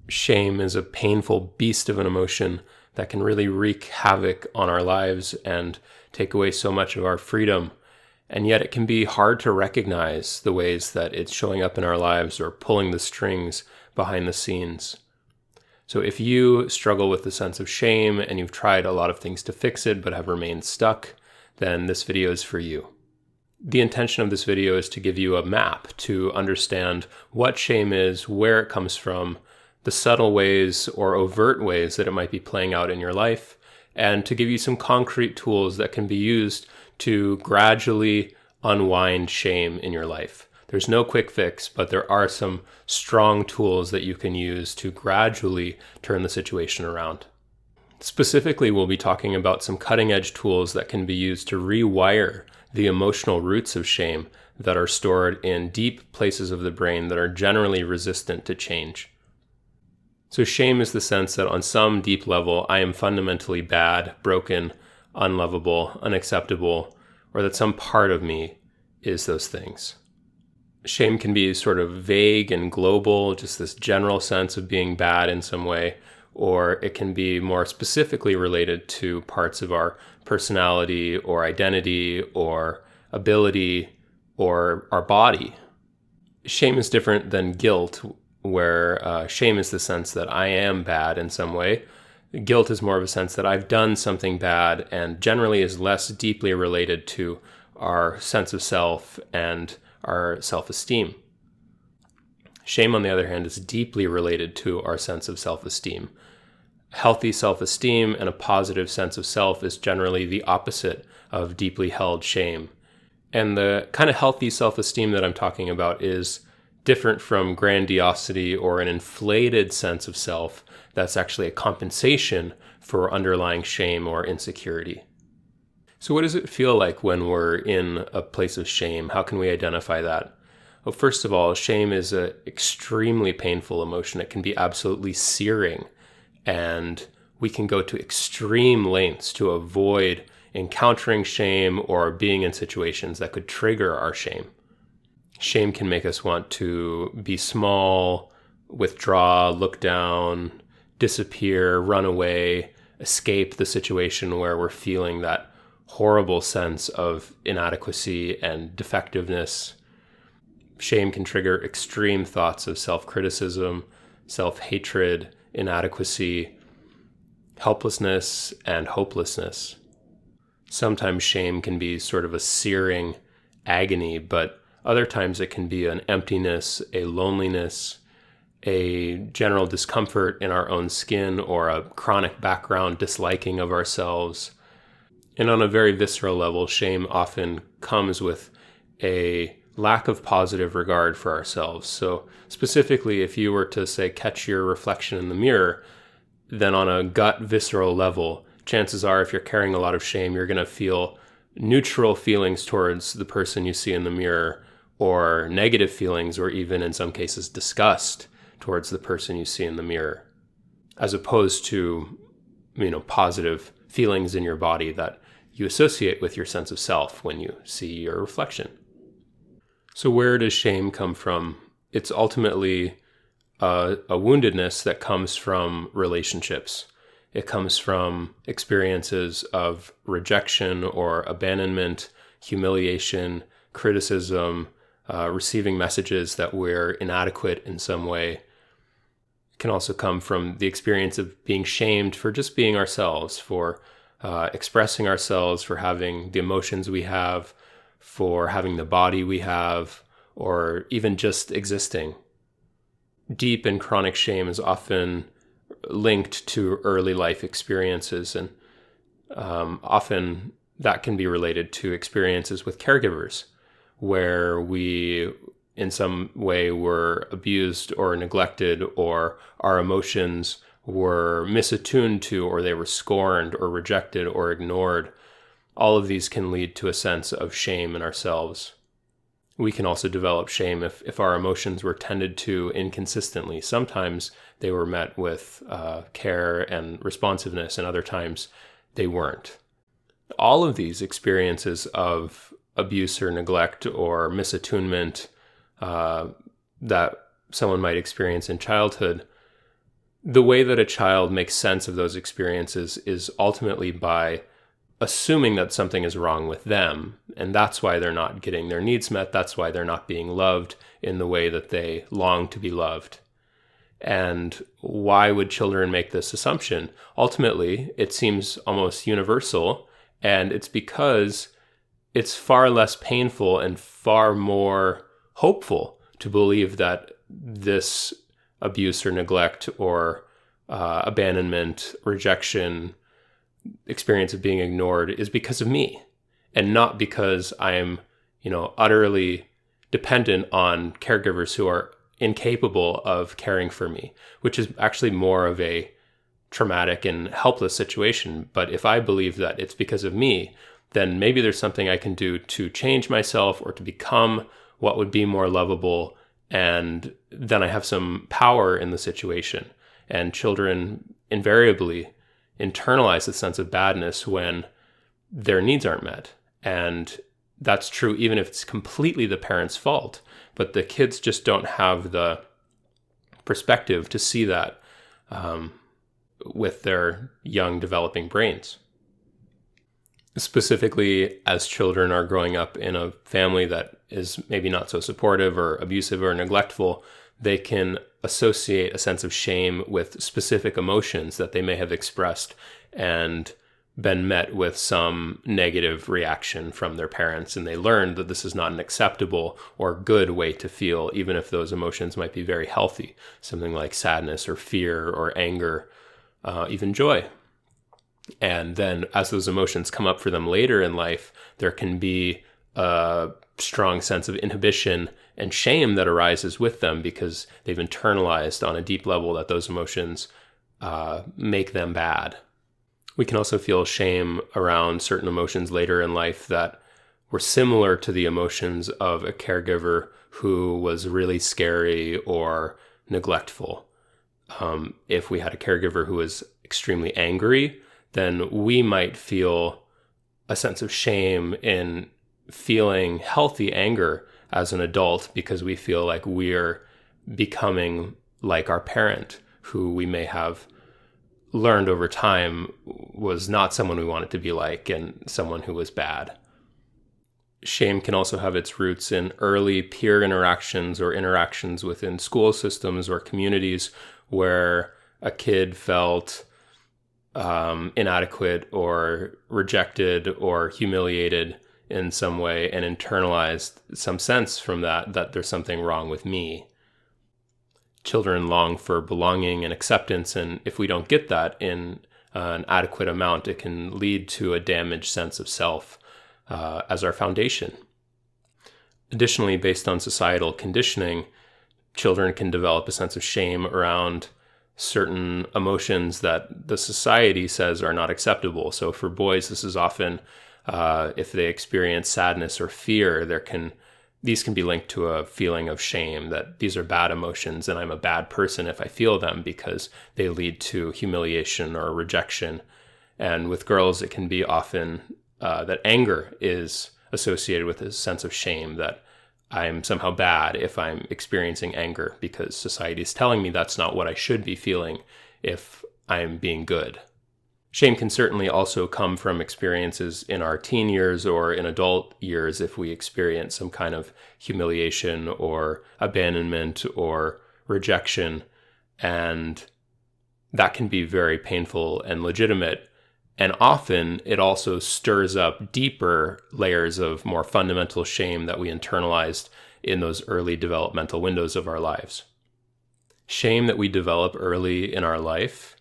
Shame is a painful beast of an emotion that can really wreak havoc on our lives and take away so much of our freedom. And yet it can be hard to recognize the ways that it's showing up in our lives or pulling the strings behind the scenes. So if you struggle with the sense of shame and you've tried a lot of things to fix it but have remained stuck, then this video is for you. The intention of this video is to give you a map to understand what shame is, where it comes from, the subtle ways or overt ways that it might be playing out in your life, and to give you some concrete tools that can be used to gradually unwind shame in your life. There's no quick fix, but there are some strong tools that you can use to gradually turn the situation around. Specifically, we'll be talking about some cutting-edge tools that can be used to rewire the emotional roots of shame that are stored in deep places of the brain that are generally resistant to change. So shame is the sense that on some deep level, I am fundamentally bad, broken, unlovable, unacceptable, or that some part of me is those things. Shame can be sort of vague and global, just this general sense of being bad in some way, or it can be more specifically related to parts of our personality or identity or ability or our body. Shame is different than guilt, where shame is the sense that I am bad in some way. Guilt is more of a sense that I've done something bad and generally is less deeply related to our sense of self and our self-esteem. Shame, on the other hand, is deeply related to our sense of self-esteem. Healthy self-esteem and a positive sense of self is generally the opposite of deeply held shame. And the kind of healthy self-esteem that I'm talking about is different from grandiosity or an inflated sense of self that's actually a compensation for underlying shame or insecurity. So what does it feel like when we're in a place of shame? How can we identify that? Well, first of all, shame is an extremely painful emotion. It can be absolutely searing, and we can go to extreme lengths to avoid encountering shame or being in situations that could trigger our shame. Shame can make us want to be small, withdraw, look down, disappear, run away, escape the situation where we're feeling that horrible sense of inadequacy and defectiveness. Shame can trigger extreme thoughts of self-criticism, self-hatred, inadequacy, helplessness, and hopelessness. Sometimes shame can be sort of a searing agony, but other times it can be an emptiness, a loneliness, a general discomfort in our own skin, or a chronic background disliking of ourselves. And on a very visceral level, shame often comes with a lack of positive regard for ourselves. So specifically, if you were to, say, catch your reflection in the mirror, then on a gut visceral level, chances are if you're carrying a lot of shame, you're going to feel neutral feelings towards the person you see in the mirror, or negative feelings, or even in some cases disgust towards the person you see in the mirror, as opposed to, positive feelings in your body that you associate with your sense of self when you see your reflection. So where does shame come from? It's ultimately a woundedness that comes from relationships. It comes from experiences of rejection or abandonment, humiliation, criticism, receiving messages that we're inadequate in some way. It can also come from the experience of being shamed for just being ourselves, for expressing ourselves, for having the emotions we have, for having the body we have, or even just existing. Deep and chronic shame is often linked to early life experiences, and often that can be related to experiences with caregivers, where we in some way were abused or neglected, or our emotions were misattuned to, or they were scorned or rejected or ignored. All of these can lead to a sense of shame in ourselves. We can also develop shame if our emotions were tended to inconsistently. Sometimes they were met with care and responsiveness, and other times they weren't. All of these experiences of abuse or neglect or misattunement that someone might experience in childhood The way that a child makes sense of those experiences is ultimately by assuming that something is wrong with them. And that's why they're not getting their needs met. That's why they're not being loved in the way that they long to be loved. And why would children make this assumption? Ultimately, it seems almost universal. And it's because it's far less painful and far more hopeful to believe that this abuse or neglect or abandonment, rejection, experience of being ignored is because of me, and not because I'm, utterly dependent on caregivers who are incapable of caring for me, which is actually more of a traumatic and helpless situation. But if I believe that it's because of me, then maybe there's something I can do to change myself or to become what would be more lovable. And then I have some power in the situation. And children invariably internalize the sense of badness when their needs aren't met. And that's true even if it's completely the parent's fault. But the kids just don't have the perspective to see that with their young developing brains. Specifically, as children are growing up in a family that is maybe not so supportive or abusive or neglectful, they can associate a sense of shame with specific emotions that they may have expressed and been met with some negative reaction from their parents. And they learn that this is not an acceptable or good way to feel, even if those emotions might be very healthy, something like sadness or fear or anger, even joy. And then as those emotions come up for them later in life, there can be a strong sense of inhibition and shame that arises with them because they've internalized on a deep level that those emotions make them bad. We can also feel shame around certain emotions later in life that were similar to the emotions of a caregiver who was really scary or neglectful. If we had a caregiver who was extremely angry, then we might feel a sense of shame in feeling healthy anger as an adult because we feel like we're becoming like our parent, who we may have learned over time was not someone we wanted to be like and someone who was bad. Shame can also have its roots in early peer interactions or interactions within school systems or communities where a kid felt inadequate or rejected or humiliated in some way and internalized some sense from that there's something wrong with me. Children long for belonging and acceptance, and if we don't get that in an adequate amount, it can lead to a damaged sense of self as our foundation. Additionally, based on societal conditioning, children can develop a sense of shame around certain emotions that the society says are not acceptable. So for boys, this is often if they experience sadness or fear, these can be linked to a feeling of shame that these are bad emotions and I'm a bad person if I feel them because they lead to humiliation or rejection. And with girls, it can be often that anger is associated with a sense of shame that I'm somehow bad if I'm experiencing anger because society is telling me that's not what I should be feeling if I'm being good. Shame can certainly also come from experiences in our teen years or in adult years if we experience some kind of humiliation or abandonment or rejection. And that can be very painful and legitimate. And often it also stirs up deeper layers of more fundamental shame that we internalized in those early developmental windows of our lives. Shame that we develop early in our life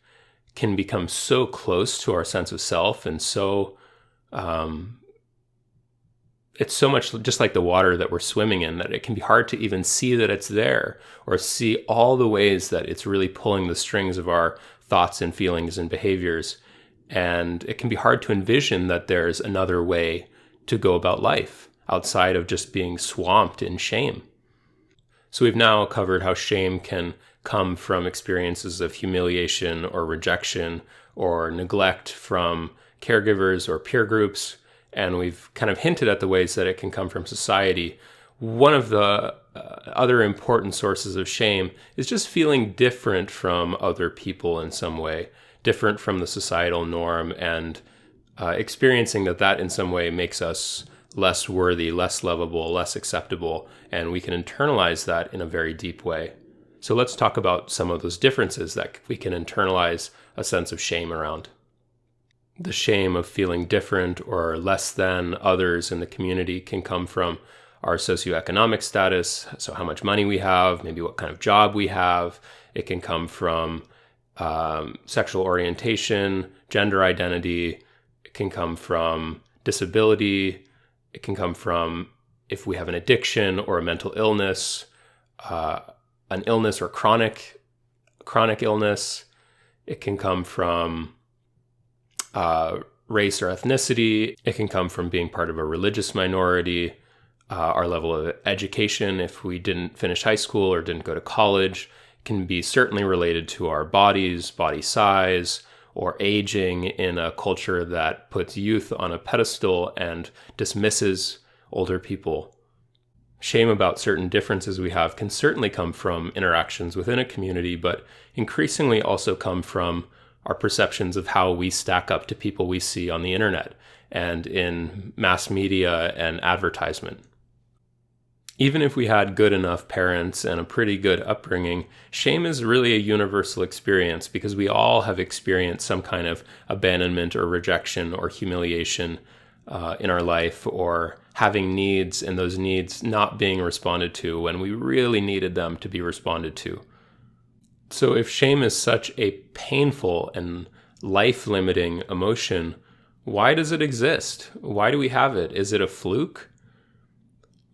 can become so close to our sense of self and so it's so much just like the water that we're swimming in that it can be hard to even see that it's there or see all the ways that it's really pulling the strings of our thoughts and feelings and behaviors. And it can be hard to envision that there's another way to go about life outside of just being swamped in shame. So we've now covered how shame can come from experiences of humiliation or rejection or neglect from caregivers or peer groups. And we've kind of hinted at the ways that it can come from society. One of the other important sources of shame is just feeling different from other people in some way, different from the societal norm, and experiencing that in some way makes us less worthy, less lovable, less acceptable, and we can internalize that in a very deep way. So let's talk about some of those differences that we can internalize a sense of shame around. The shame of feeling different or less than others in the community can come from our socioeconomic status, so how much money we have, maybe what kind of job we have. It can come from sexual orientation, gender identity. It can come from disability. It can come from if we have an addiction or a mental illness, an illness or chronic illness. It can come from race or ethnicity. It can come from being part of a religious minority, our level of education, if we didn't finish high school or didn't go to college, can be certainly related to our bodies, body size, or aging in a culture that puts youth on a pedestal and dismisses older people. Shame about certain differences we have can certainly come from interactions within a community, but increasingly also come from our perceptions of how we stack up to people we see on the internet and in mass media and advertisement. Even if we had good enough parents and a pretty good upbringing, shame is really a universal experience because we all have experienced some kind of abandonment or rejection or humiliation in our life, or having needs and those needs not being responded to when we really needed them to be responded to. So if shame is such a painful and life-limiting emotion, why does it exist? Why do we have it? Is it a fluke?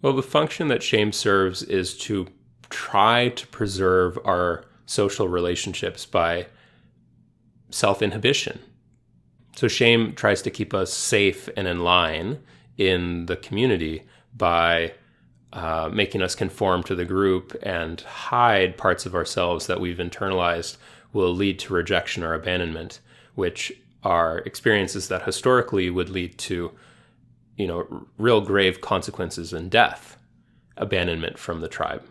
Well, the function that shame serves is to try to preserve our social relationships by self-inhibition. So shame tries to keep us safe and in line in the community by making us conform to the group and hide parts of ourselves that we've internalized will lead to rejection or abandonment, which are experiences that historically would lead to, real grave consequences and death, abandonment from the tribe.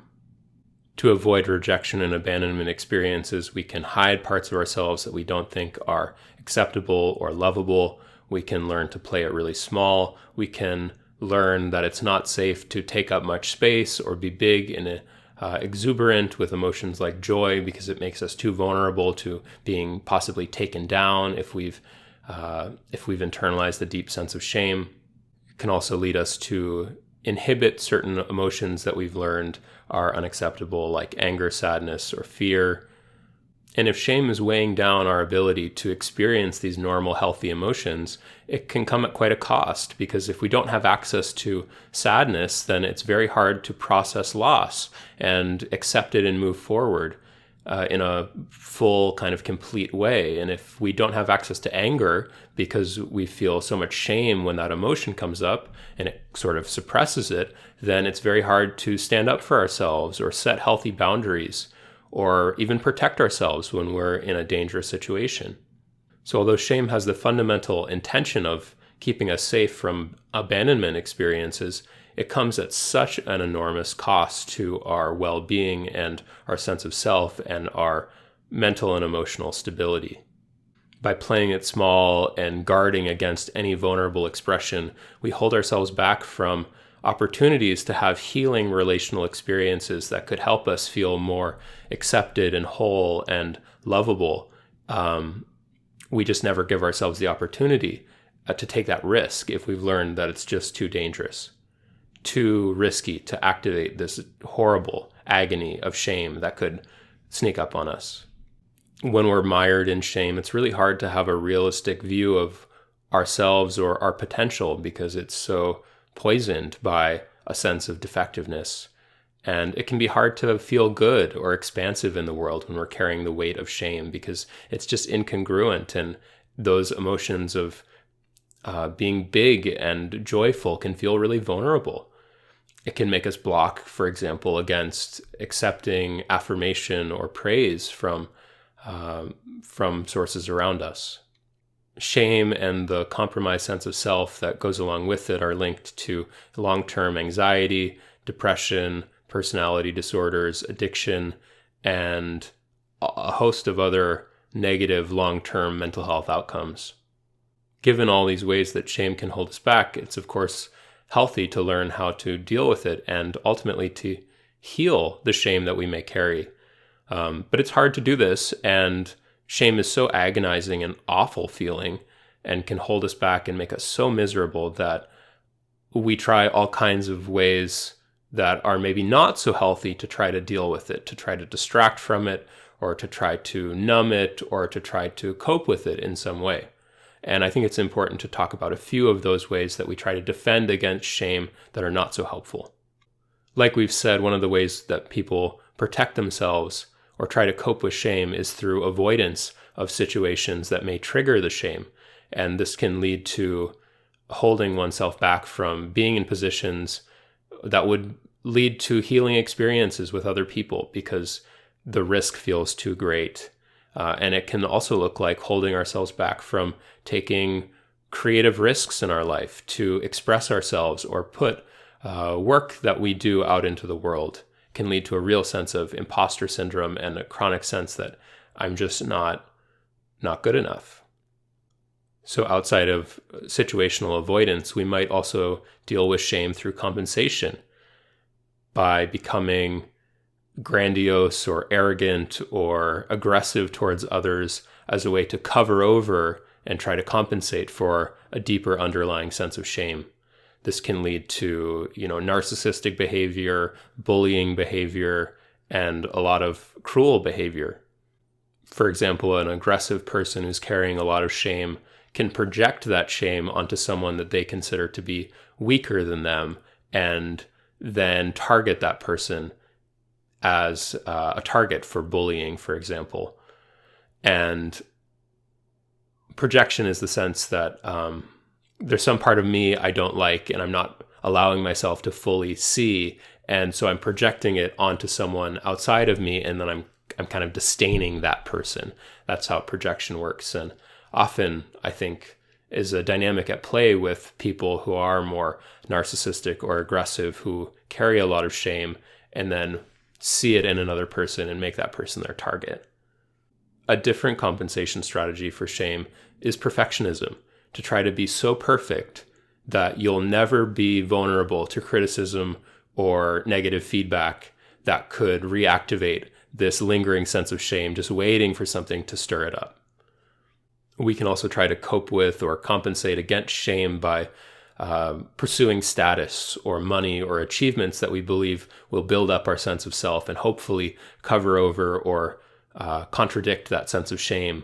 To avoid rejection and abandonment experiences, we can hide parts of ourselves that we don't think are acceptable or lovable. We can learn to play it really small. We can learn that it's not safe to take up much space or be big and exuberant with emotions like joy, because it makes us too vulnerable to being possibly taken down if we've internalized a deep sense of shame. It can also lead us to inhibit certain emotions that we've learned are unacceptable, like anger, sadness, or fear. And if shame is weighing down our ability to experience these normal, healthy emotions, it can come at quite a cost, because if we don't have access to sadness, then it's very hard to process loss and accept it and move forward in a full kind of complete way. And if we don't have access to anger because we feel so much shame when that emotion comes up and it sort of suppresses it, then it's very hard to stand up for ourselves or set healthy boundaries or even protect ourselves when we're in a dangerous situation. So although shame has the fundamental intention of keeping us safe from abandonment experiences, it comes at such an enormous cost to our well-being and our sense of self and our mental and emotional stability. By playing it small and guarding against any vulnerable expression, we hold ourselves back from opportunities to have healing relational experiences that could help us feel more accepted and whole and lovable. We just never give ourselves the opportunity to take that risk if we've learned that it's just too dangerous, too risky to activate this horrible agony of shame that could sneak up on us. When we're mired in shame, it's really hard to have a realistic view of ourselves or our potential, because it's so poisoned by a sense of defectiveness. And it can be hard to feel good or expansive in the world when we're carrying the weight of shame, because it's just incongruent. And those emotions of being big and joyful can feel really vulnerable. It can make us block, for example, against accepting affirmation or praise from sources around us. Shame and the compromised sense of self that goes along with it are linked to long-term anxiety, depression, personality disorders, addiction, and a host of other negative long-term mental health outcomes. Given all these ways that shame can hold us back, it's of course healthy to learn how to deal with it and ultimately to heal the shame that we may carry. But it's hard to do this, and shame is so agonizing and awful feeling and can hold us back and make us so miserable that we try all kinds of ways that are maybe not so healthy to try to deal with it, to try to distract from it, or to try to numb it, or to try to cope with it in some way. And I think it's important to talk about a few of those ways that we try to defend against shame that are not so helpful. Like we've said, one of the ways that people protect themselves or try to cope with shame is through avoidance of situations that may trigger the shame. And this can lead to holding oneself back from being in positions that would lead to healing experiences with other people because the risk feels too great. And it can also look like holding ourselves back from taking creative risks in our life to express ourselves or put work that we do out into the world. Can lead to a real sense of imposter syndrome and a chronic sense that I'm just not good enough. So outside of situational avoidance, we might also deal with shame through compensation by becoming grandiose or arrogant or aggressive towards others as a way to cover over and try to compensate for a deeper underlying sense of shame. This can lead to, narcissistic behavior, bullying behavior, and a lot of cruel behavior. For example, an aggressive person who's carrying a lot of shame can project that shame onto someone that they consider to be weaker than them and then target that person as a target for bullying, for example. And projection is the sense that there's some part of me I don't like and I'm not allowing myself to fully see. And so I'm projecting it onto someone outside of me, and then I'm kind of disdaining that person. That's how projection works. And often, I think, is a dynamic at play with people who are more narcissistic or aggressive, who carry a lot of shame and then see it in another person and make that person their target. A different compensation strategy for shame is perfectionism, to try to be so perfect that you'll never be vulnerable to criticism or negative feedback that could reactivate this lingering sense of shame, just waiting for something to stir it up. We can also try to cope with or compensate against shame by pursuing status or money or achievements that we believe will build up our sense of self and hopefully cover over or contradict that sense of shame.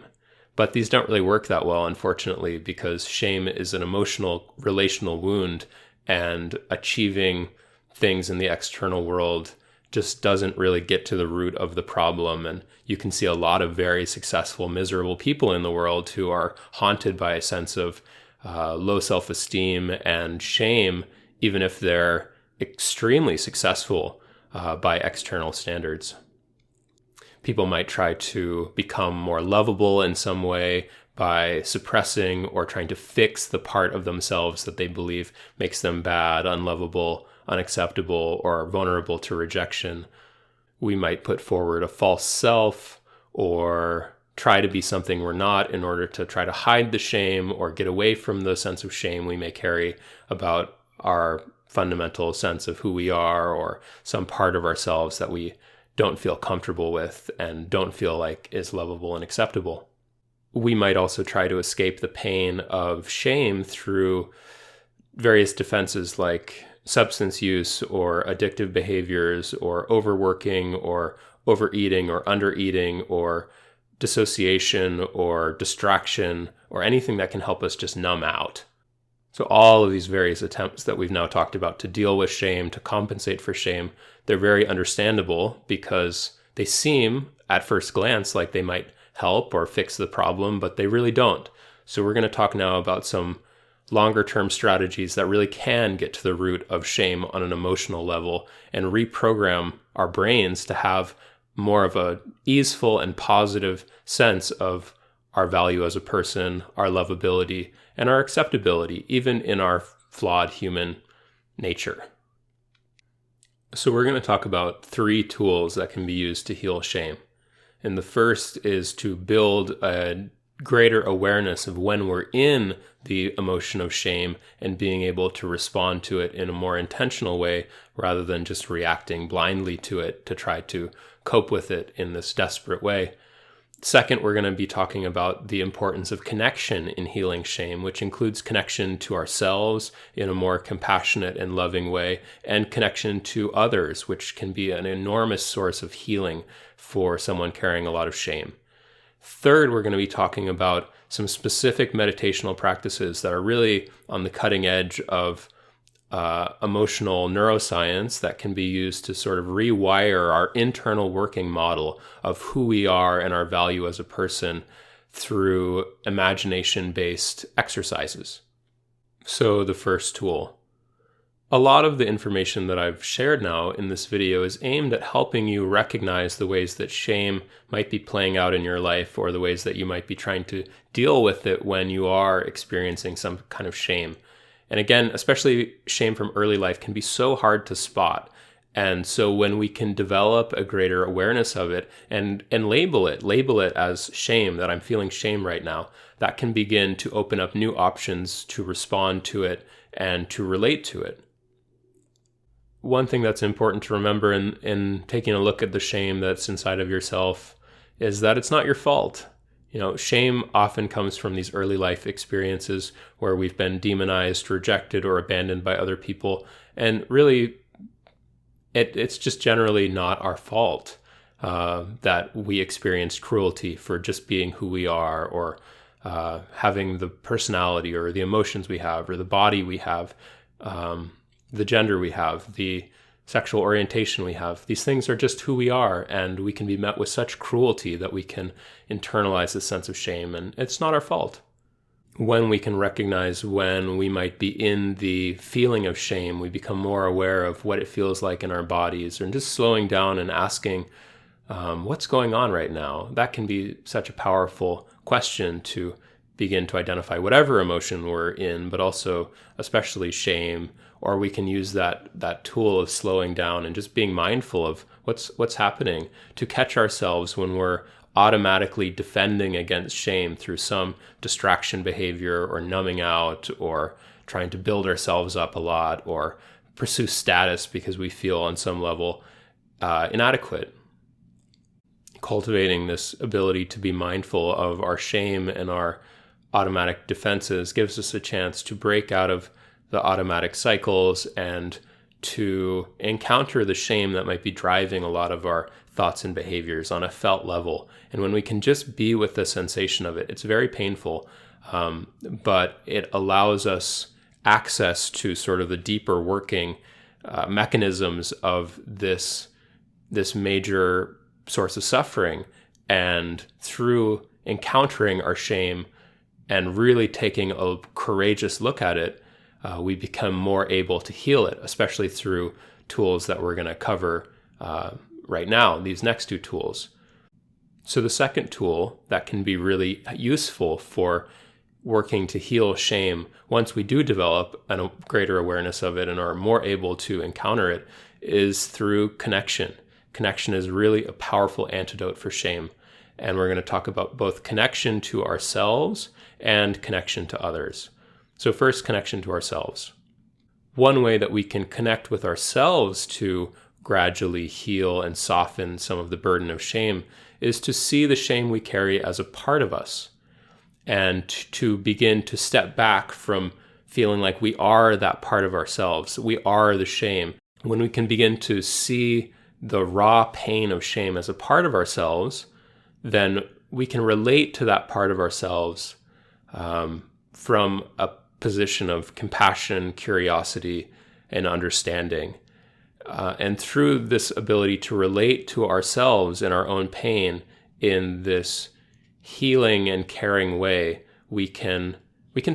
But these don't really work that well, unfortunately, because shame is an emotional, relational wound, and achieving things in the external world just doesn't really get to the root of the problem. And you can see a lot of very successful, miserable people in the world who are haunted by a sense of low self-esteem and shame, even if they're extremely successful by external standards. People might try to become more lovable in some way by suppressing or trying to fix the part of themselves that they believe makes them bad, unlovable, unacceptable, or vulnerable to rejection. We might put forward a false self or try to be something we're not in order to try to hide the shame or get away from the sense of shame we may carry about our fundamental sense of who we are or some part of ourselves that we don't feel comfortable with and don't feel like is lovable and acceptable. We might also try to escape the pain of shame through various defenses like substance use or addictive behaviors or overworking or overeating or undereating or dissociation or distraction or anything that can help us just numb out. So all of these various attempts that we've now talked about to deal with shame, to compensate for shame, they're very understandable because they seem at first glance like they might help or fix the problem, but they really don't. So we're going to talk now about some longer term strategies that really can get to the root of shame on an emotional level and reprogram our brains to have more of a easeful and positive sense of our value as a person, our lovability, and our acceptability, even in our flawed human nature. So we're going to talk about 3 tools that can be used to heal shame. And the first is to build a greater awareness of when we're in the emotion of shame and being able to respond to it in a more intentional way rather than just reacting blindly to it to try to cope with it in this desperate way. Second, we're going to be talking about the importance of connection in healing shame, which includes connection to ourselves in a more compassionate and loving way, and connection to others, which can be an enormous source of healing for someone carrying a lot of shame. Third, we're going to be talking about some specific meditational practices that are really on the cutting edge of emotional neuroscience that can be used to sort of rewire our internal working model of who we are and our value as a person through imagination-based exercises. So the first tool. A lot of the information that I've shared now in this video is aimed at helping you recognize the ways that shame might be playing out in your life, or the ways that you might be trying to deal with it when you are experiencing some kind of shame. And again, especially shame from early life can be so hard to spot. And so when we can develop a greater awareness of it and label it as shame, that I'm feeling shame right now, that can begin to open up new options to respond to it and to relate to it. One thing that's important to remember in taking a look at the shame that's inside of yourself is that it's not your fault. Shame often comes from these early life experiences where we've been demonized, rejected, or abandoned by other people. And really, it's just generally not our fault that we experienced cruelty for just being who we are, or having the personality or the emotions we have or the body we have, the gender we have, the sexual orientation we have. These things are just who we are, and we can be met with such cruelty that we can internalize this sense of shame, and it's not our fault. When we can recognize when we might be in the feeling of shame, we become more aware of what it feels like in our bodies, and just slowing down and asking, what's going on right now? That can be such a powerful question to begin to identify whatever emotion we're in, but also especially shame. Or we can use that tool of slowing down and just being mindful of what's happening to catch ourselves when we're automatically defending against shame through some distraction behavior, or numbing out, or trying to build ourselves up a lot, or pursue status because we feel on some level inadequate. Cultivating this ability to be mindful of our shame and our automatic defenses gives us a chance to break out of the automatic cycles and to encounter the shame that might be driving a lot of our thoughts and behaviors on a felt level. And when we can just be with the sensation of it, it's very painful, but it allows us access to sort of the deeper working mechanisms of this major source of suffering. And through encountering our shame and really taking a courageous look at it, we become more able to heal it, especially through tools that we're going to cover right now, these next 2 tools. So the second tool that can be really useful for working to heal shame, once we do develop a greater awareness of it and are more able to encounter it, is through connection. Connection is really a powerful antidote for shame. And we're going to talk about both connection to ourselves and connection to others. So first, connection to ourselves. One way that we can connect with ourselves to gradually heal and soften some of the burden of shame is to see the shame we carry as a part of us, and to begin to step back from feeling like we are that part of ourselves. We are the shame. When we can begin to see the raw pain of shame as a part of ourselves, then we can relate to that part of ourselves from a position of compassion, curiosity, and understanding. And through this ability to relate to ourselves and our own pain in this healing and caring way, we can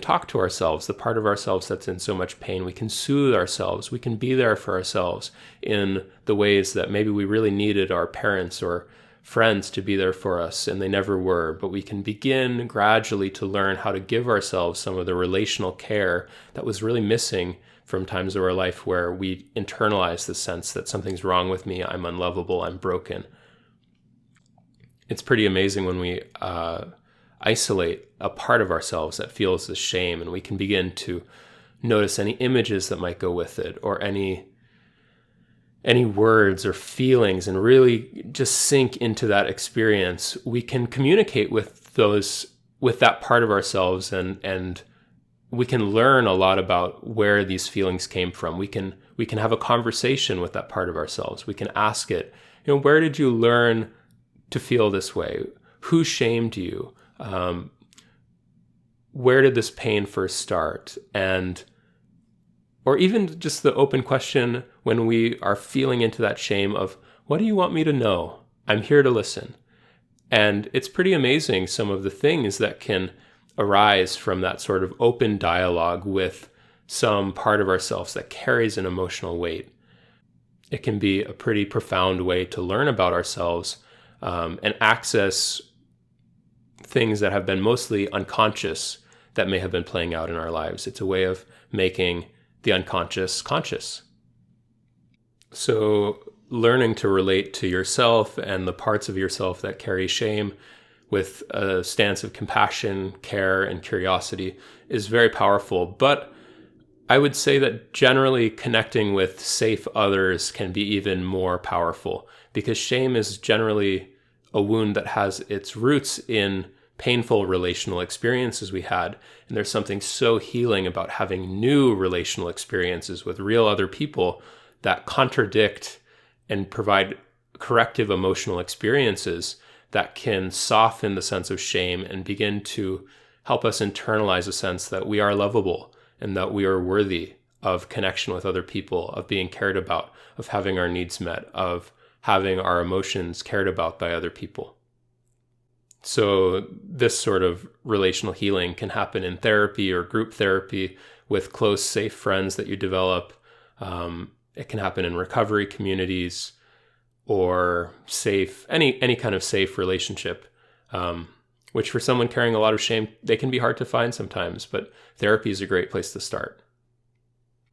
talk to ourselves, the part of ourselves that's in so much pain. We can soothe ourselves. We can be there for ourselves in the ways that maybe we really needed our parents or friends to be there for us, and they never were. But we can begin gradually to learn how to give ourselves some of the relational care that was really missing from times of our life where we internalize the sense that something's wrong with me, I'm unlovable, I'm broken. It's pretty amazing when we isolate a part of ourselves that feels the shame, and we can begin to notice any images that might go with it, or any words or feelings, and really just sink into that experience. We can communicate with that part of ourselves, and we can learn a lot about where these feelings came from. We can have a conversation with that part of ourselves. We can ask it, where did you learn to feel this way? Who shamed you? Where did this pain first start? Or even just the open question when we are feeling into that shame of, what do you want me to know? I'm here to listen. And it's pretty amazing some of the things that can arise from that sort of open dialogue with some part of ourselves that carries an emotional weight. It can be a pretty profound way to learn about ourselves and access things that have been mostly unconscious that may have been playing out in our lives. It's a way of making the unconscious conscious. So learning to relate to yourself and the parts of yourself that carry shame with a stance of compassion, care, and curiosity is very powerful. But I would say that generally connecting with safe others can be even more powerful, because shame is generally a wound that has its roots in painful relational experiences we had. And there's something so healing about having new relational experiences with real other people that contradict and provide corrective emotional experiences that can soften the sense of shame and begin to help us internalize a sense that we are lovable and that we are worthy of connection with other people, of being cared about, of having our needs met, of having our emotions cared about by other people. So this sort of relational healing can happen in therapy or group therapy with close, safe friends that you develop. It can happen in recovery communities or any kind of safe relationship, which for someone carrying a lot of shame, they can be hard to find sometimes, but therapy is a great place to start.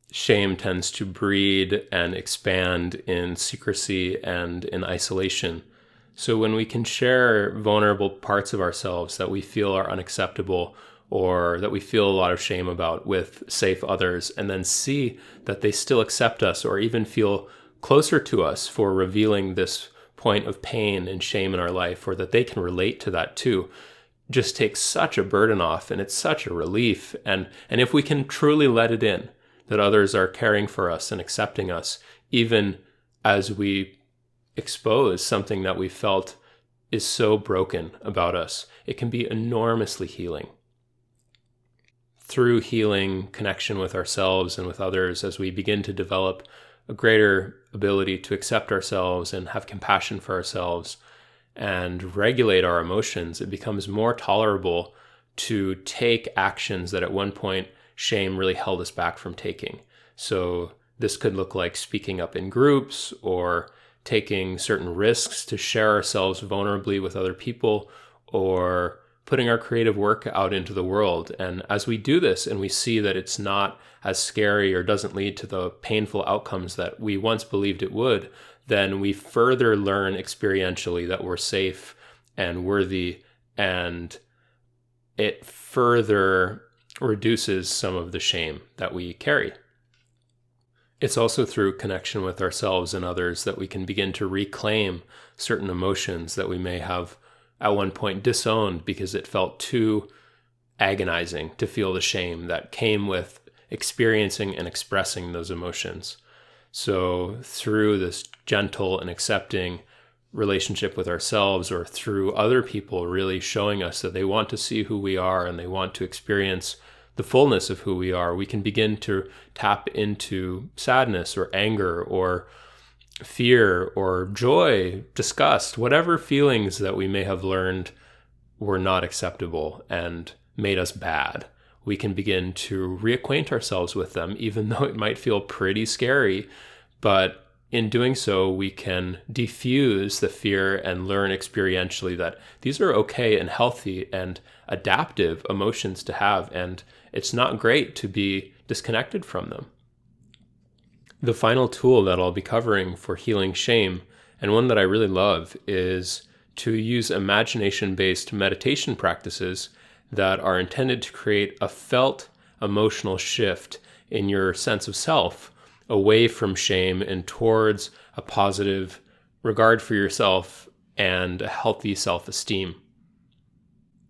Shame tends to breed and expand in secrecy and in isolation. So when we can share vulnerable parts of ourselves that we feel are unacceptable or that we feel a lot of shame about with safe others, and then see that they still accept us or even feel closer to us for revealing this point of pain and shame in our life, or that they can relate to that too, just takes such a burden off, and it's such a relief. And if we can truly let it in, that others are caring for us and accepting us, even as we expose something that we felt is so broken about us, it can be enormously healing. Through healing connection with ourselves and with others, as we begin to develop a greater ability to accept ourselves and have compassion for ourselves and regulate our emotions, it becomes more tolerable to take actions that at one point shame really held us back from taking. So this could look like speaking up in groups or taking certain risks to share ourselves vulnerably with other people, or putting our creative work out into the world. And as we do this and we see that it's not as scary or doesn't lead to the painful outcomes that we once believed it would, then we further learn experientially that we're safe and worthy, and it further reduces some of the shame that we carry. It's also through connection with ourselves and others that we can begin to reclaim certain emotions that we may have at one point disowned because it felt too agonizing to feel the shame that came with experiencing and expressing those emotions. So through this gentle and accepting relationship with ourselves, or through other people really showing us that they want to see who we are and they want to experience the fullness of who we are, we can begin to tap into sadness or anger or fear or joy, disgust, whatever feelings that we may have learned were not acceptable and made us bad. We can begin to reacquaint ourselves with them, even though it might feel pretty scary. But in doing so, we can diffuse the fear and learn experientially that these are okay and healthy and adaptive emotions to have, and it's not great to be disconnected from them. The final tool that I'll be covering for healing shame, and one that I really love, is to use imagination-based meditation practices that are intended to create a felt emotional shift in your sense of self away from shame and towards a positive regard for yourself and a healthy self-esteem.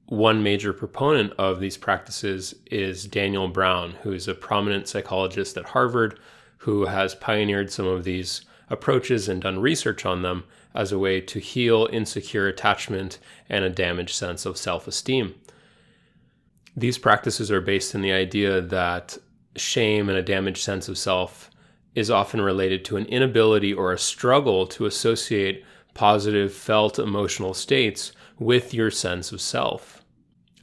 One major proponent of these practices is Daniel Brown, who is a prominent psychologist at Harvard, who has pioneered some of these approaches and done research on them as a way to heal insecure attachment and a damaged sense of self-esteem. These practices are based in the idea that shame and a damaged sense of self is often related to an inability or a struggle to associate positive felt emotional states with your sense of self.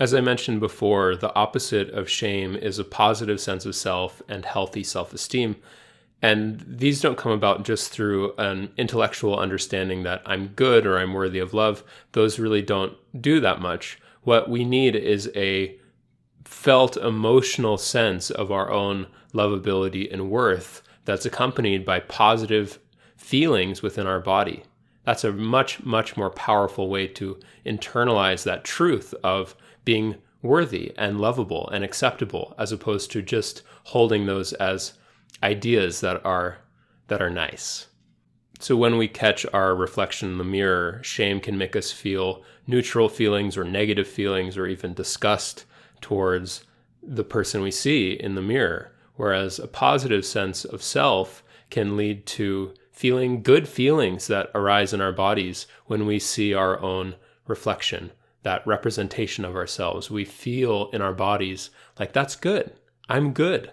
As I mentioned before, the opposite of shame is a positive sense of self and healthy self-esteem. And these don't come about just through an intellectual understanding that I'm good or I'm worthy of love. Those really don't do that much. What we need is a felt emotional sense of our own lovability and worth that's accompanied by positive feelings within our body. That's a much, much more powerful way to internalize that truth of being worthy and lovable and acceptable, as opposed to just holding those as ideas that are nice. So when we catch our reflection in the mirror, shame can make us feel neutral feelings or negative feelings or even disgust towards the person we see in the mirror, whereas a positive sense of self can lead to feeling good feelings that arise in our bodies when we see our own reflection, that representation of ourselves. We feel in our bodies like, that's good, I'm good.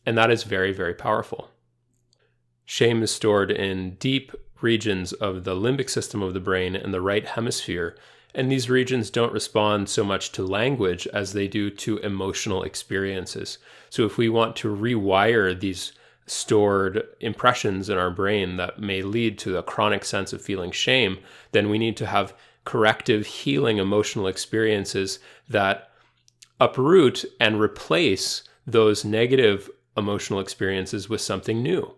And that is very, very powerful. Shame is stored in deep regions of the limbic system of the brain and the right hemisphere, and these regions don't respond so much to language as they do to emotional experiences. So if we want to rewire these stored impressions in our brain that may lead to a chronic sense of feeling shame, then we need to have corrective, healing emotional experiences that uproot and replace those negative emotional experiences with something new.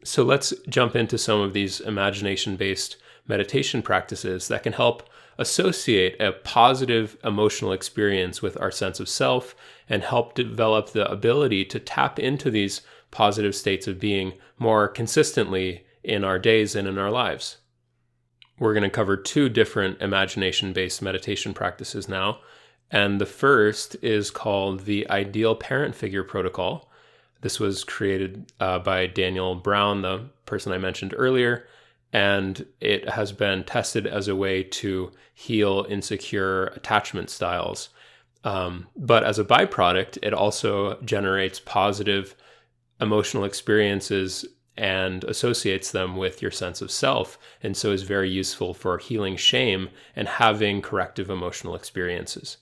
So let's jump into some of these imagination-based meditation practices that can help associate a positive emotional experience with our sense of self and help develop the ability to tap into these positive states of being more consistently in our days and in our lives. We're going to cover two different imagination-based meditation practices now. And the first is called the Ideal Parent Figure Protocol. This was created by Daniel Brown, the person I mentioned earlier, and it has been tested as a way to heal insecure attachment styles. But as a byproduct, it also generates positive emotional experiences and associates them with your sense of self, and so is very useful for healing shame and having corrective emotional experiences.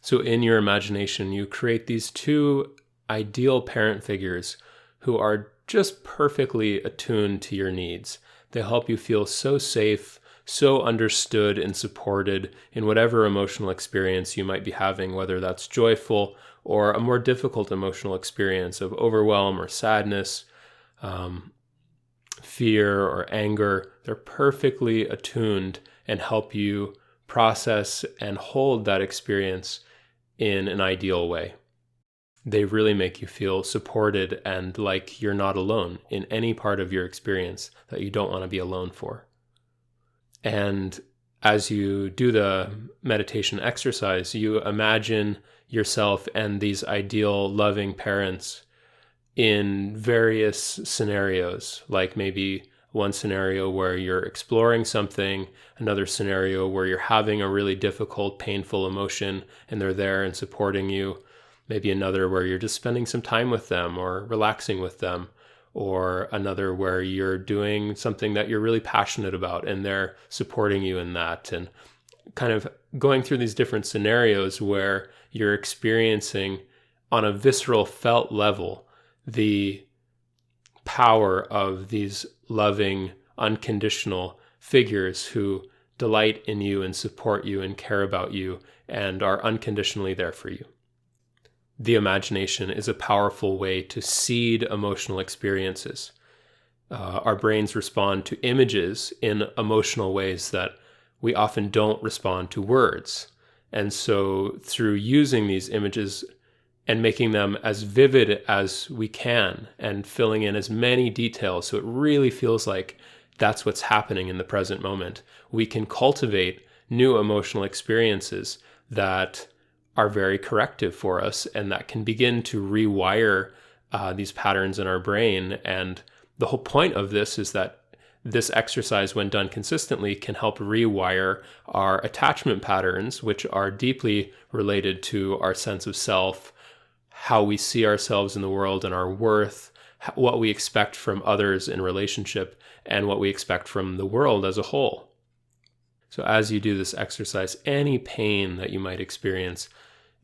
So in your imagination, you create these two ideal parent figures who are just perfectly attuned to your needs. They help you feel so safe, so understood and supported in whatever emotional experience you might be having, whether that's joyful or a more difficult emotional experience of overwhelm or sadness, fear or anger. They're perfectly attuned and help you process and hold that experience in an ideal way. They really make you feel supported and like you're not alone in any part of your experience that you don't want to be alone for. And as you do the meditation exercise, you imagine yourself and these ideal loving parents in various scenarios, like maybe one scenario where you're exploring something, another scenario where you're having a really difficult, painful emotion and they're there and supporting you, maybe another where you're just spending some time with them or relaxing with them, or another where you're doing something that you're really passionate about and they're supporting you in that, and kind of going through these different scenarios where you're experiencing on a visceral felt level the power of these loving, unconditional figures who delight in you and support you and care about you and are unconditionally there for you. the imagination is a powerful way to seed emotional experiences. Our brains respond to images in emotional ways that we often don't respond to words. And so through using these images and making them as vivid as we can and filling in as many details so it really feels like that's what's happening in the present moment, we can cultivate new emotional experiences that are very corrective for us and that can begin to rewire these patterns in our brain. And the whole point of this is that this exercise, when done consistently, can help rewire our attachment patterns, which are deeply related to our sense of self, how we see ourselves in the world and our worth, what we expect from others in relationship, and what we expect from the world as a whole. So as you do this exercise, any pain that you might experience,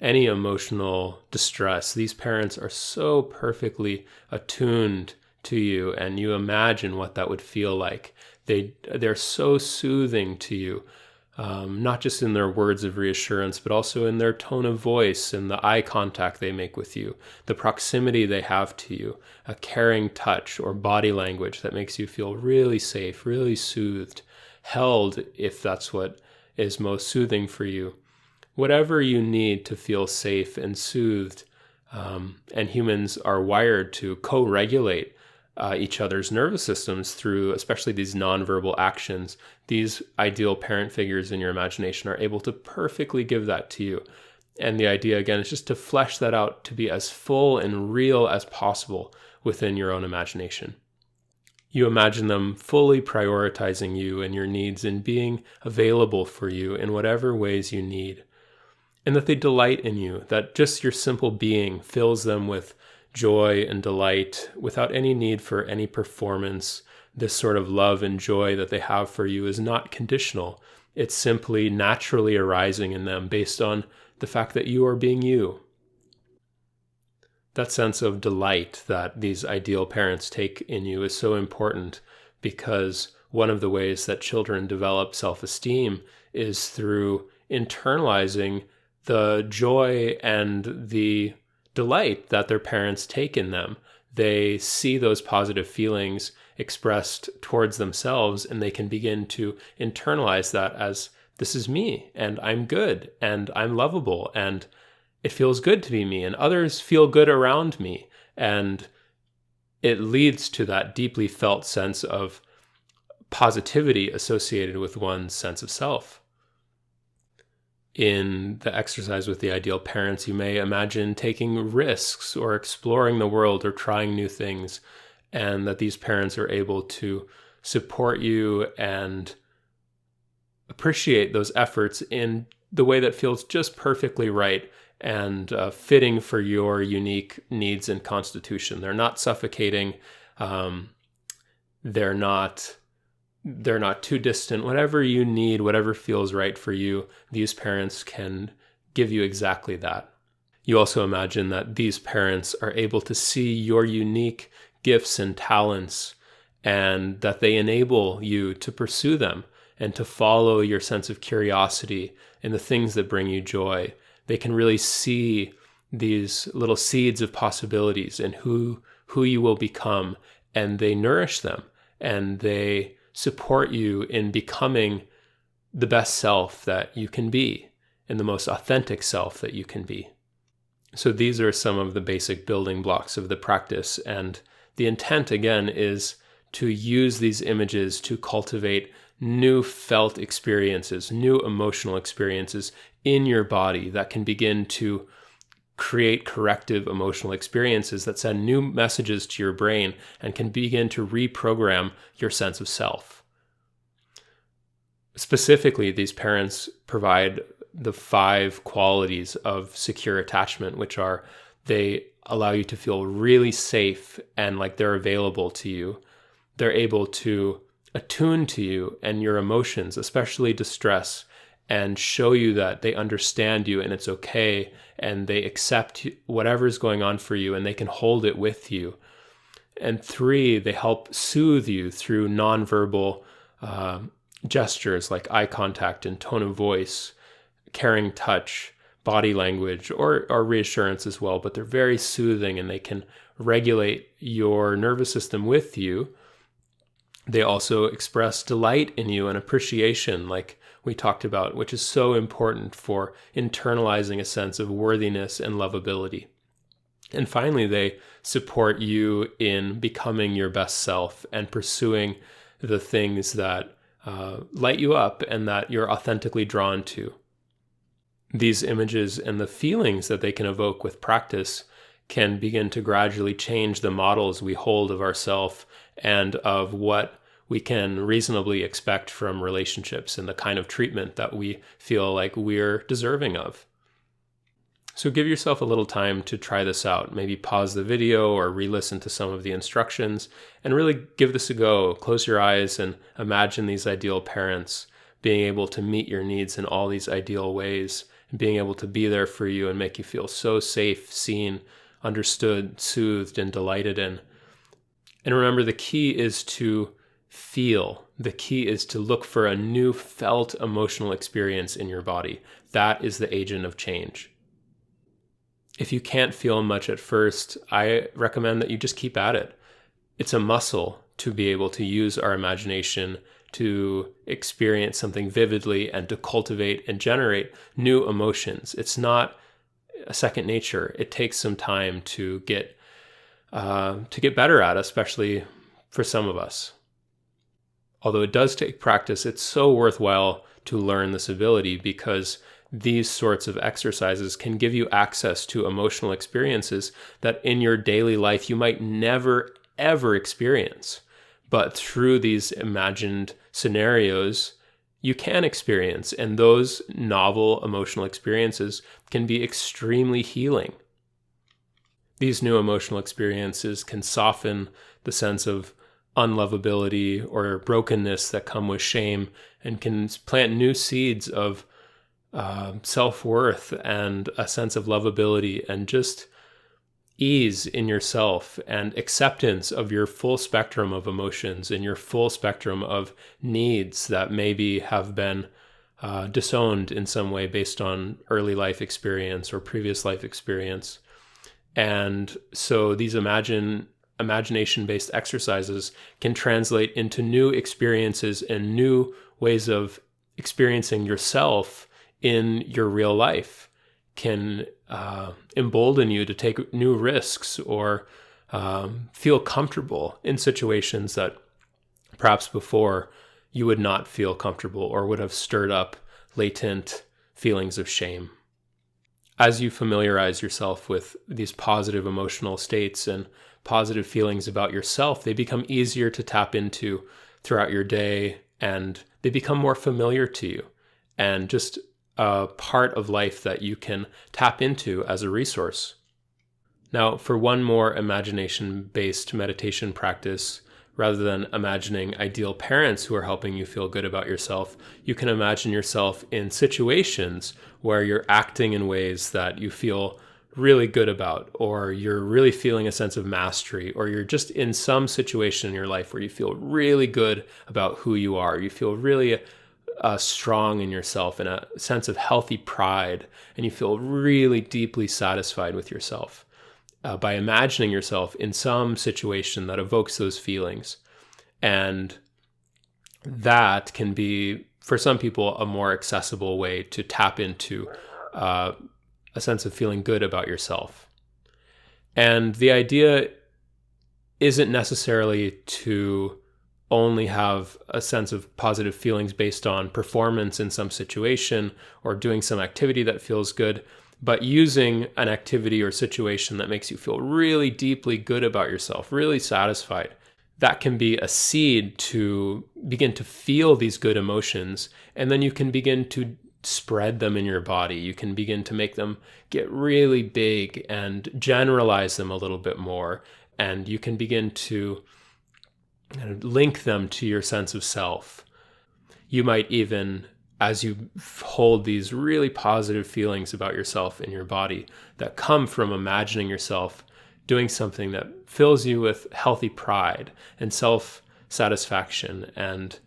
any emotional distress, these parents are so perfectly attuned to you, and you imagine what that would feel like. They're so soothing to you, not just in their words of reassurance, but also in their tone of voice and the eye contact they make with you, the proximity they have to you, a caring touch or body language that makes you feel really safe, really soothed, held, if that's what is most soothing for you. Whatever you need to feel safe and soothed, and humans are wired to co-regulate each other's nervous systems through especially these nonverbal actions. These ideal parent figures in your imagination are able to perfectly give that to you. And the idea, again, is just to flesh that out to be as full and real as possible within your own imagination. You imagine them fully prioritizing you and your needs and being available for you in whatever ways you need. And that they delight in you, that just your simple being fills them with joy and delight without any need for any performance. This sort of love and joy that they have for you is not conditional. It's simply naturally arising in them based on the fact that you are being you. That sense of delight that these ideal parents take in you is so important, because one of the ways that children develop self-esteem is through internalizing the joy and the delight that their parents take in them. They see those positive feelings expressed towards themselves, and they can begin to internalize that as, this is me, and I'm good, and I'm lovable, and it feels good to be me, and others feel good around me. And it leads to that deeply felt sense of positivity associated with one's sense of self. In the exercise with the ideal parents, you may imagine taking risks or exploring the world or trying new things, and that these parents are able to support you and appreciate those efforts in the way that feels just perfectly right and fitting for your unique needs and constitution. They're not suffocating. They're not too distant. Whatever you need, whatever feels right for you, these parents can give you exactly that. You also imagine that these parents are able to see your unique gifts and talents, and that they enable you to pursue them and to follow your sense of curiosity in the things that bring you joy. They can really see these little seeds of possibilities and who you will become, and they nourish them, and they support you in becoming the best self that you can be and the most authentic self that you can be. So these are some of the basic building blocks of the practice, and the intent, again, is to use these images to cultivate new felt experiences, new emotional experiences in your body that can begin to create corrective emotional experiences that send new messages to your brain and can begin to reprogram your sense of self. Specifically, these parents provide the 5 qualities of secure attachment, which are, they allow you to feel really safe and like they're available to you. They're able to attune to you and your emotions, especially distress, and show you that they understand you and it's okay, and they accept whatever's going on for you and they can hold it with you. And 3, they help soothe you through nonverbal gestures like eye contact and tone of voice, caring touch, body language or reassurance as well, but they're very soothing and they can regulate your nervous system with you. They also express delight in you and appreciation, like we talked about, which is so important for internalizing a sense of worthiness and lovability. And finally, they support you in becoming your best self and pursuing the things that light you up and that you're authentically drawn to. These images and the feelings that they can evoke with practice can begin to gradually change the models we hold of ourselves and of what we can reasonably expect from relationships and the kind of treatment that we feel like we're deserving of. So give yourself a little time to try this out. Maybe pause the video or re-listen to some of the instructions and really give this a go. Close your eyes and imagine these ideal parents being able to meet your needs in all these ideal ways and being able to be there for you and make you feel so safe, seen, understood, soothed, and delighted in. And remember, the key is to feel. The key is to look for a new felt emotional experience in your body. That is the agent of change. If you can't feel much at first, I recommend that you just keep at it. It's a muscle to be able to use our imagination to experience something vividly and to cultivate and generate new emotions. It's not a second nature. It takes some time to get better at, especially for some of us. Although it does take practice, it's so worthwhile to learn this ability because these sorts of exercises can give you access to emotional experiences that in your daily life you might never, ever experience. But through these imagined scenarios, you can experience, and those novel emotional experiences can be extremely healing. These new emotional experiences can soften the sense of unlovability or brokenness that come with shame and can plant new seeds of self-worth and a sense of lovability and just ease in yourself and acceptance of your full spectrum of emotions and your full spectrum of needs that maybe have been disowned in some way based on early life experience or previous life experience. And so these imagination-based exercises can translate into new experiences and new ways of experiencing yourself in your real life, can embolden you to take new risks or feel comfortable in situations that perhaps before you would not feel comfortable or would have stirred up latent feelings of shame. As you familiarize yourself with these positive emotional states and positive feelings about yourself, they become easier to tap into throughout your day and they become more familiar to you and just a part of life that you can tap into as a resource. Now, for one more imagination-based meditation practice, rather than imagining ideal parents who are helping you feel good about yourself, you can imagine yourself in situations where you're acting in ways that you feel really good about, or you're really feeling a sense of mastery, or you're just in some situation in your life where you feel really good about who you are. You feel really strong in yourself and a sense of healthy pride, and you feel really deeply satisfied with yourself by imagining yourself in some situation that evokes those feelings. And that can be, for some people, a more accessible way to tap into a sense of feeling good about yourself. And the idea isn't necessarily to only have a sense of positive feelings based on performance in some situation or doing some activity that feels good, but using an activity or situation that makes you feel really deeply good about yourself, really satisfied. That can be a seed to begin to feel these good emotions, and then you can begin to spread them in your body. You can begin to make them get really big and generalize them a little bit more, and you can begin to link them to your sense of self. You might even, as you hold these really positive feelings about yourself in your body that come from imagining yourself doing something that fills you with healthy pride and self-satisfaction and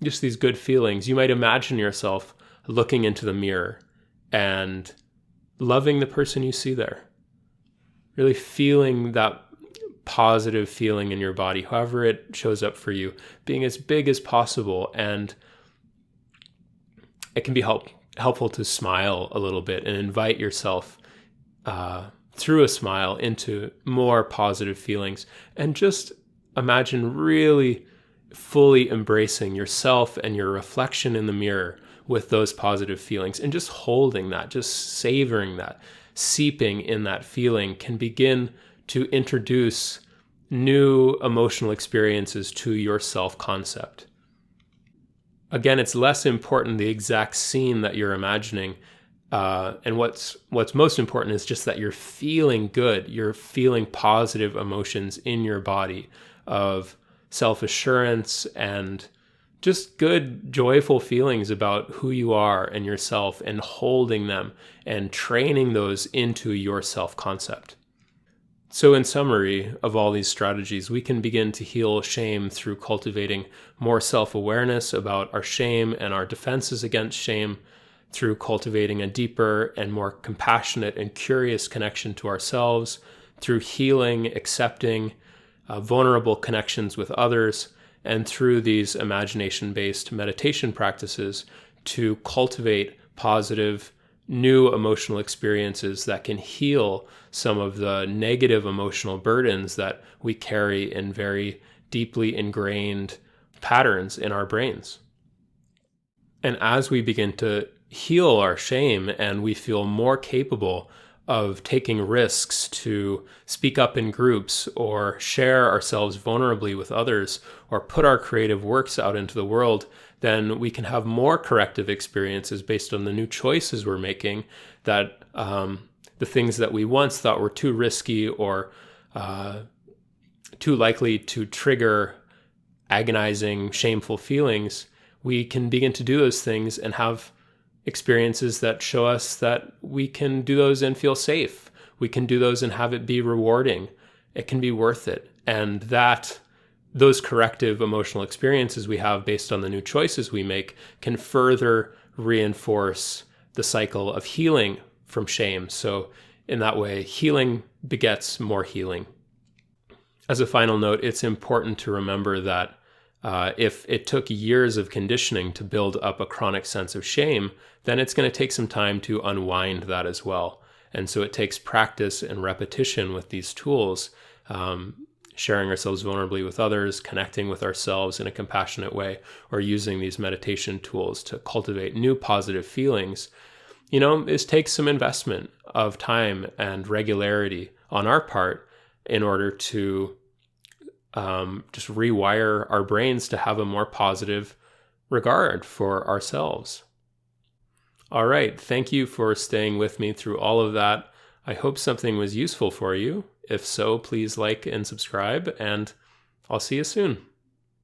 just these good feelings, you might imagine yourself looking into the mirror and loving the person you see there. Really feeling that positive feeling in your body, however it shows up for you, being as big as possible. And it can be helpful to smile a little bit and invite yourself through a smile into more positive feelings. And just imagine really fully embracing yourself and your reflection in the mirror with those positive feelings, and just holding that, just savoring that, seeping in that feeling can begin to introduce new emotional experiences to your self-concept. Again, it's less important the exact scene that you're imagining, and what's most important is just that you're feeling good. You're feeling positive emotions in your body of self-assurance and just good, joyful feelings about who you are and yourself, and holding them and training those into your self-concept. So in summary of all these strategies, we can begin to heal shame through cultivating more self-awareness about our shame and our defenses against shame, through cultivating a deeper and more compassionate and curious connection to ourselves, through healing, accepting vulnerable connections with others, and through these imagination-based meditation practices to cultivate positive, new emotional experiences that can heal some of the negative emotional burdens that we carry in very deeply ingrained patterns in our brains. And as we begin to heal our shame and we feel more capable of taking risks to speak up in groups or share ourselves vulnerably with others or put our creative works out into the world, then we can have more corrective experiences based on the new choices we're making, that the things that we once thought were too risky or too likely to trigger agonizing, shameful feelings, we can begin to do those things and have experiences that show us that we can do those and feel safe. We can do those and have it be rewarding. It can be worth it. And that those corrective emotional experiences we have based on the new choices we make can further reinforce the cycle of healing from shame. So in that way, healing begets more healing. As a final note, it's important to remember that if it took years of conditioning to build up a chronic sense of shame, then it's going to take some time to unwind that as well. And so it takes practice and repetition with these tools, sharing ourselves vulnerably with others, connecting with ourselves in a compassionate way, or using these meditation tools to cultivate new positive feelings. It takes some investment of time and regularity on our part in order to just rewire our brains to have a more positive regard for ourselves. All right. Thank you for staying with me through all of that. I hope something was useful for you. If so, please like and subscribe, and I'll see you soon.